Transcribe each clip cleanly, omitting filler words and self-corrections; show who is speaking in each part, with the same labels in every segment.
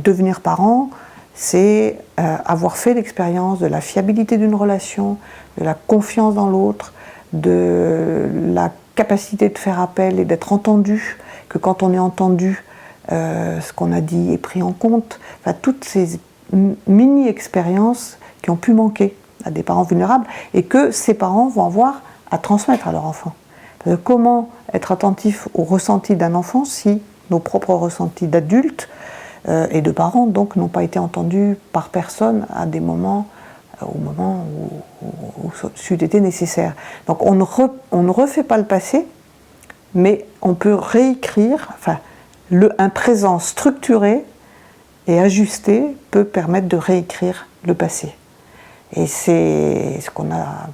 Speaker 1: devenir parent, c'est avoir fait l'expérience de la fiabilité d'une relation, de la confiance dans l'autre, de la capacité de faire appel et d'être entendu, que quand on est entendu, ce qu'on a dit est pris en compte. Enfin, toutes ces mini-expériences qui ont pu manquer à des parents vulnérables et que ces parents vont avoir à transmettre à leur enfant. Parce que comment être attentif aux ressentis d'un enfant si nos propres ressentis d'adultes et de parents donc n'ont pas été entendus par personne à des moments, au moment où c'eût été nécessaire. Donc on ne refait pas le passé, mais on peut réécrire, enfin, un présent structuré et ajusté peut permettre de réécrire le passé. Et c'est ce qu'on a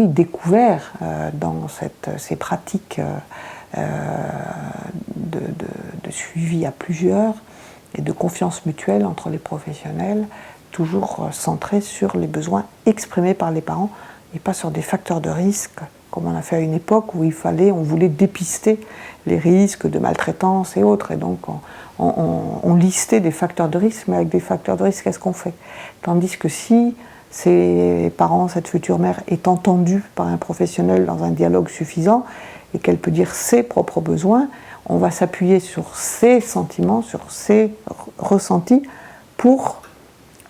Speaker 1: découvert dans ces pratiques de suivi à plusieurs et de confiance mutuelle entre les professionnels, toujours centrés sur les besoins exprimés par les parents et pas sur des facteurs de risque, comme on a fait à une époque où on voulait dépister les risques de maltraitance et autres, et donc on listait des facteurs de risque, mais avec des facteurs de risque, qu'est-ce qu'on fait? Tandis que si ces parents, cette future mère, est entendue par un professionnel dans un dialogue suffisant, et qu'elle peut dire ses propres besoins, on va s'appuyer sur ses sentiments, sur ses ressentis, pour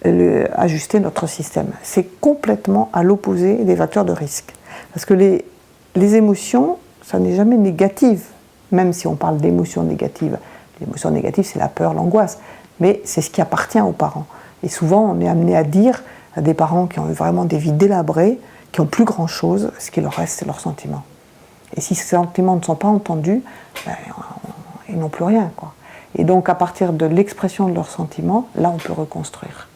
Speaker 1: ajuster notre système. C'est complètement à l'opposé des facteurs de risque. Parce que les émotions, ça n'est jamais négatif, même si on parle d'émotions négatives. L'émotion négative, c'est la peur, l'angoisse, mais c'est ce qui appartient aux parents. Et souvent, on est amené à dire à des parents qui ont eu vraiment des vies délabrées, qui n'ont plus grand-chose, ce qui leur reste, c'est leurs sentiments. Et si ces sentiments ne sont pas entendus, ils n'ont plus rien, quoi. Et donc, à partir de l'expression de leurs sentiments, là, on peut reconstruire.